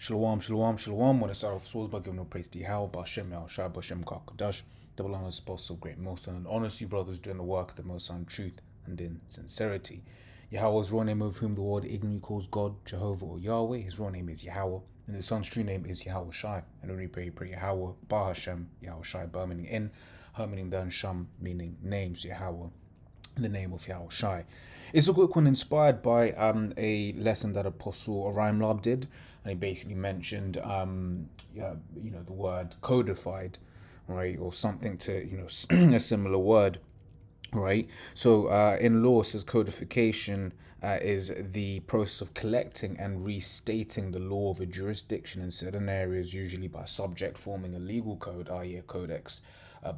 Shalom, shalom, shalom. Want to start off souls by giving no praise to Yahweh, Bashem, Yahushua, Bashem, Kakadash. Double honor, spouse of great most and honest you brothers doing the work of the most in truth and in sincerity. Yahweh's raw name of whom the world ignorantly calls God, Jehovah or Yahweh. His raw name is Yahweh, and his son's true name is Yahweh Shai. And only pray Yahweh, Bah Hashem, Yahweh Shai, Bah meaning in, Her meaning done, Sham meaning names, Yahweh. In the name of Yahweh Shai. It's a quick one inspired by a lesson that Apostle Orion Lab did, and he basically mentioned the word codified, right, or something to a similar word, right? So in law, it says codification is the process of collecting and restating the law of a jurisdiction in certain areas, usually by subject forming a legal code, i.e. a codex,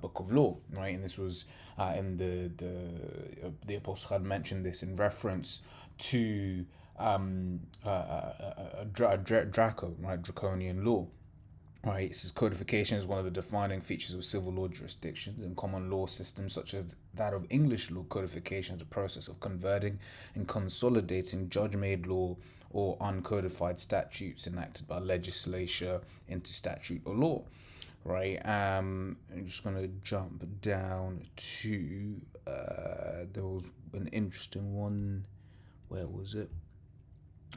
book of law, right? And this was in the apostle had mentioned this in reference to Draco, right, draconian law. Right, it says codification is one of the defining features of civil law jurisdictions. In common law systems such as that of English law, codification is a process of converting and consolidating judge-made law or uncodified statutes enacted by legislature into statute or law. Right, I'm just gonna jump down to there was an interesting one. Where was it?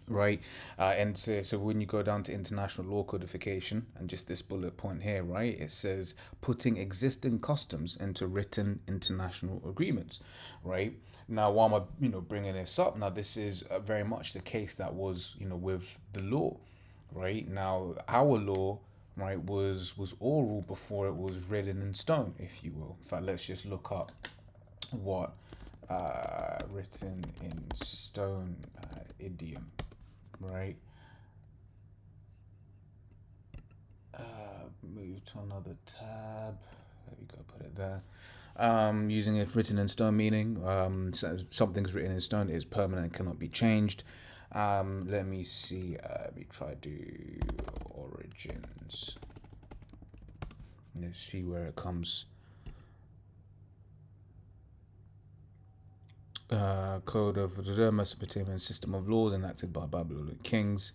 Right, and so when you go down to international law codification and just this bullet point here, right, it says putting existing customs into written international agreements. Right now, why am I bringing this up? Now, this is very much the case that was with the law. Right now, our law, right, was oral before it was written in stone, if you will. In fact, let's just look up what written in stone idiom, right? Move to another tab. There we go, put it there. Using it written in stone meaning something's written in stone is permanent, cannot be changed. Let me see. We try to origins. Let's see where it comes. Code of the Mesopotamian system of laws enacted by Babylonian kings.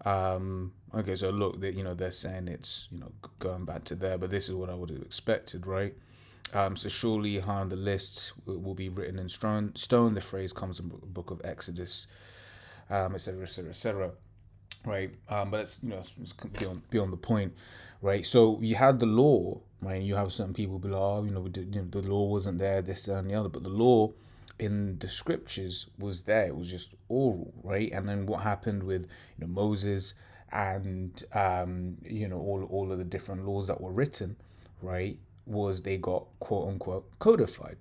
Okay, so look, they're saying it's going back to there, but this is what I would have expected, right? So surely high on the list will be written in stone. The phrase comes in the book of Exodus, etc., etc., etc. Right, but it's it's beyond the point, right? So you had the law, right? And you have certain people be like, oh, the law wasn't there, this that, and the other, but the law in the scriptures was there. It was just oral, right? And then what happened with Moses and all of the different laws that were written, right, was they got quote unquote codified.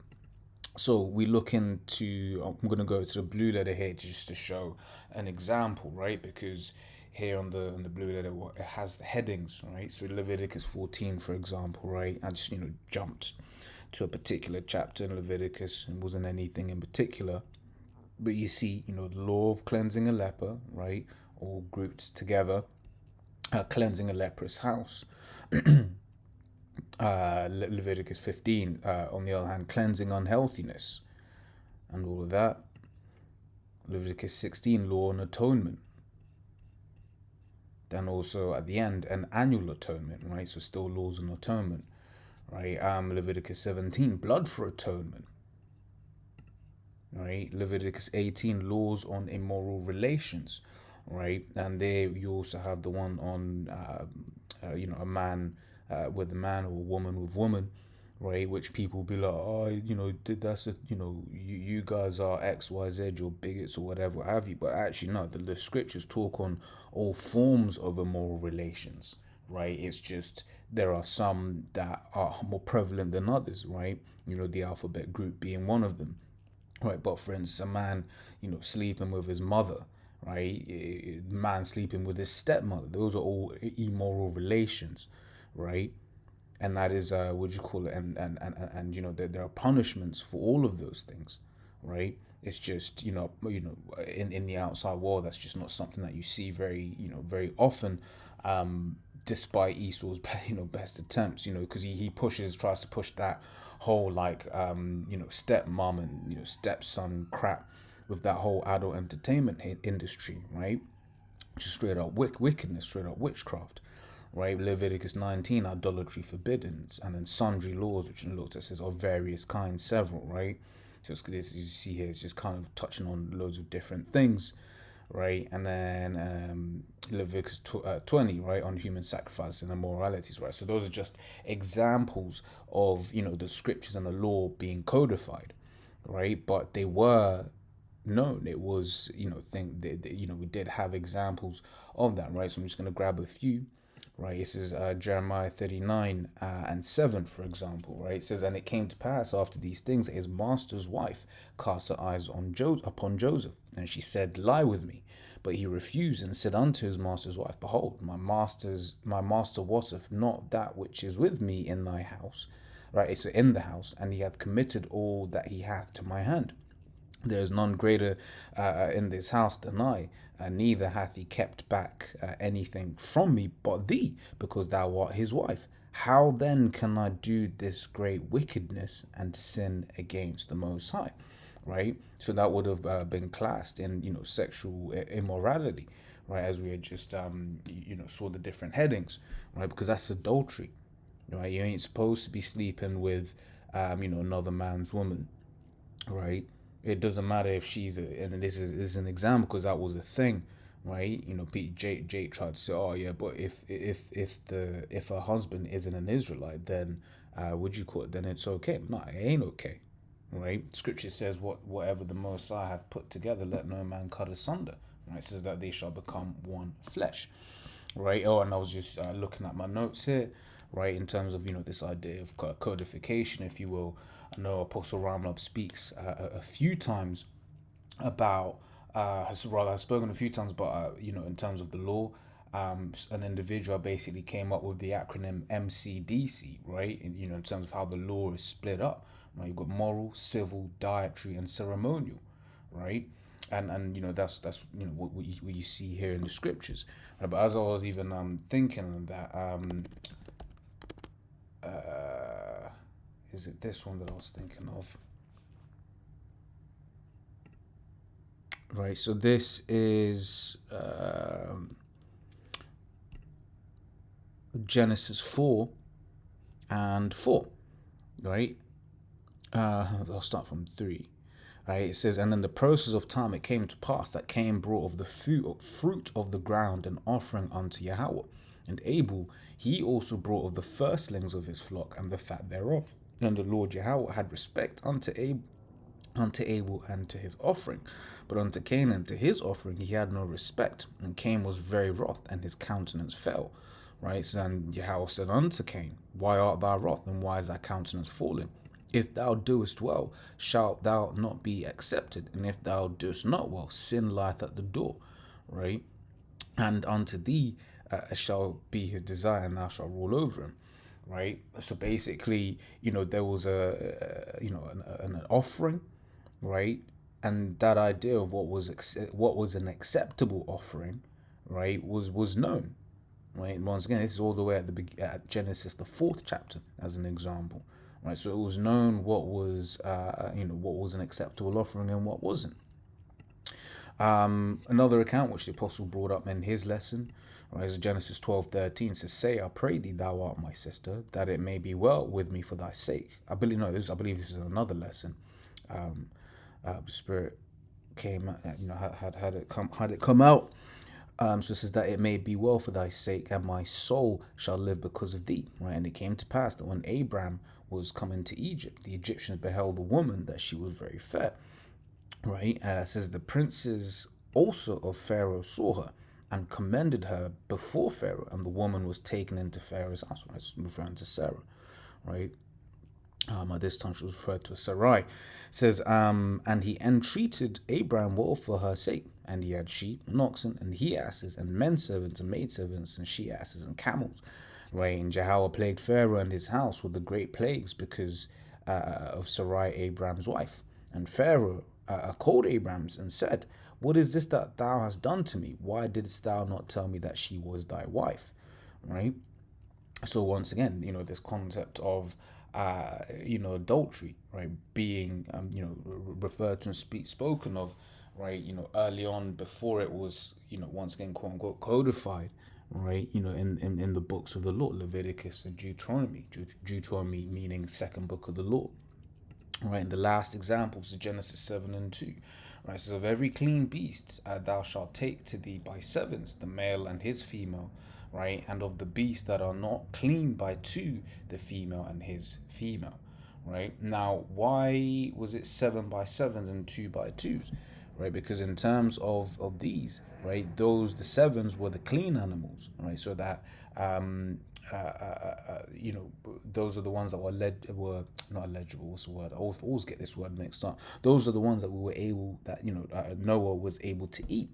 So we look into, I'm going to go to the blue letter here just to show an example, right? Because here on the blue letter, it has the headings, right? So Leviticus 14, for example, right? I just jumped to a particular chapter in Leviticus. It wasn't anything in particular, but you see, the law of cleansing a leper, right? All grouped together, cleansing a leprous house. Leviticus 15, on the other hand, cleansing unhealthiness and all of that. Leviticus 16, law and atonement. Then also at the end, an annual atonement, right? So still laws and atonement, right? Leviticus 17, blood for atonement, right? Leviticus 18, laws on immoral relations, right? And there you also have the one on, a man with a man or a woman with woman, right? Which people be like, oh, that's you guys are X, Y, Z, you're bigots or whatever, what have you. But actually, no, the scriptures talk on all forms of immoral relations, right? It's just there are some that are more prevalent than others, right? The alphabet group being one of them, right? But for instance, a man, sleeping with his mother, right? Man sleeping with his stepmother, those are all immoral relations, right? And that is what you call it, and there are punishments for all of those things, right? It's just in the outside world, that's just not something that you see very often, despite Esau's best attempts, because he tries to push that whole stepmom and stepson crap with that whole adult entertainment industry, right? just straight up wickedness, straight up witchcraft, right? Leviticus 19, idolatry forbidden, and then sundry laws, which in looked at says of various kinds, several, right? So it's, as you see here, it's just kind of touching on loads of different things, right? And then Leviticus 20, right, on human sacrifice and immoralities, right? So those are just examples of, the scriptures and the law being codified, right? But they were known. It was, we did have examples of that, right? So I'm just going to grab a few, right? This is Jeremiah 39 and 7, for example, right? It says, and it came to pass after these things that his master's wife cast her eyes upon Joseph, and she said, lie with me. But he refused and said unto his master's wife, behold, my master wotteth not that which is with me in thy house, right? So in the house, and he hath committed all that he hath to my hand. There is none greater in this house than I, neither hath he kept back anything from me but thee, because thou art his wife. How then can I do this great wickedness and sin against the Most High? Right? So that would have been classed in, sexual immorality, right? As we had just, saw the different headings, right? Because that's adultery, right? You ain't supposed to be sleeping with, another man's woman, right? It doesn't matter if she's and this is an example because that was a thing, right? Jake tried to say, oh yeah, but if her husband isn't an Israelite, then would you call it? Then it's okay. No, it ain't okay, right? Scripture says whatever the Most High hath put together, let no man cut asunder. Right? It says that they shall become one flesh, right? Oh, and I was just looking at my notes here, right, in terms of this idea of codification, if you will. I know Apostle Ramlab speaks a few times about has spoken a few times, but in terms of the law, an individual basically came up with the acronym MCDC, right? And, in terms of how the law is split up, right? You've got moral, civil, dietary, and ceremonial, right? And that's what you see here in the scriptures. Right? But as I was even thinking that is it this one that I was thinking of? Right, so this is Genesis 4 and 4, right? I'll start from 3. Right, it says, and in the process of time it came to pass that Cain brought of the fruit of the ground an offering unto Yahweh. And Abel, he also brought of the firstlings of his flock and the fat thereof. And the Lord Yahweh had respect unto Abel and to his offering, but unto Cain and to his offering he had no respect. And Cain was very wroth, and his countenance fell. Right, so then Yahweh said unto Cain, why art thou wroth, and why is thy countenance fallen? If thou doest well, shalt thou not be accepted, and if thou doest not well, sin lieth at the door, right? And unto thee shall be his desire, and thou shalt rule over him, right? So basically, there was an offering, right? And that idea of what was an acceptable offering, right, was known, right? Once again, this is all the way at Genesis, the 4th chapter, as an example. Right, so it was known what was, what was an acceptable offering and what wasn't. Another account which the apostle brought up in his lesson, right, is Genesis 12:13. Says, "Say, I pray thee, thou art my sister, that it may be well with me for thy sake." I believe this is another lesson. The Spirit came, had it come out. So it says that it may be well for thy sake, and my soul shall live because of thee. Right, and it came to pass that when Abraham was coming to Egypt, the Egyptians beheld the woman that she was very fair. Right, it says the princes also of Pharaoh saw her and commended her before Pharaoh, and the woman was taken into Pharaoh's house. Right, it's referring to Sarah, right? At this time she was referred to as Sarai. It says, and he entreated Abraham well for her sake, and he had sheep and oxen and he asses and men servants and maid servants and she asses and camels. Right, and Jehovah plagued Pharaoh and his house with the great plagues because of Sarai, Abraham's wife. And Pharaoh called Abraham and said, "What is this that thou hast done to me? Why didst thou not tell me that she was thy wife?" Right. So once again, this concept of adultery, right, being referred to and spoken of right? Early on, before it was, once again, quote unquote, codified, right? In the books of the law, Leviticus and Deuteronomy. Deuteronomy meaning second book of the law, right? And the last examples is Genesis 7 and 2. Right, so of every clean beast thou shalt take to thee by sevens, the male and his female, right? And of the beasts that are not clean by two, the female and his female, right? Now, why was it seven by sevens and two by twos, right? Because in terms of these, right, the sevens were the clean animals, right? So that you know, those are the ones that were not illegible. What's the word? I always get this word mixed up. Those are the ones that we were able that Noah was able to eat.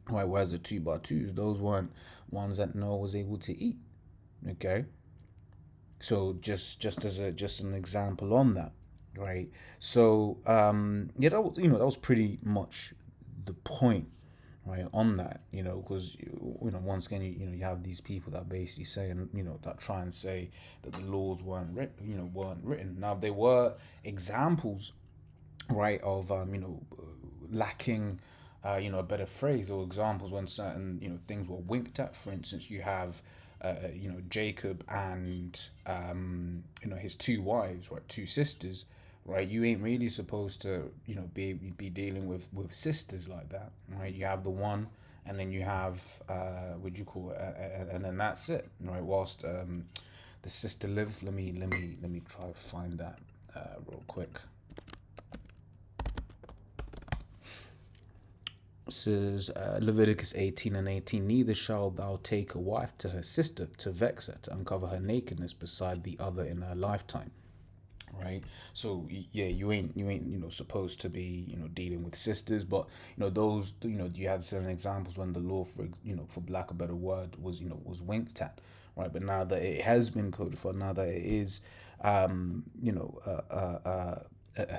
Right, whereas the two by twos, those weren't ones that Noah was able to eat. Okay, so just an example on that, right? So yeah, that was pretty much the point, right, on that, because once again, you have these people that basically say, and that try and say that the laws weren't written. Now there were examples, right, of lacking a better phrase, or examples when certain things were winked at. For instance, you have Jacob and his two wives, right, two sisters, right? You ain't really supposed to be dealing with sisters like that, right? You have the one, and then you have what do you call it, and then that's it, right? Whilst the sister lived. Let me try to find that real quick. Says Leviticus 18 and 18, neither shall thou take a wife to her sister to vex her, to uncover her nakedness beside the other in her lifetime. Right, so yeah, you ain't supposed to be dealing with sisters, but those you have certain examples when the law, for lack of a better word, was winked at, right? But now that it has been codified, now that it is a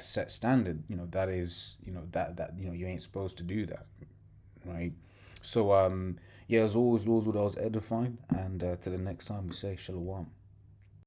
set standard, that is that you ain't supposed to do that, right? So yeah, as always, Lord, what I was edifying, and to the next time we say shalom.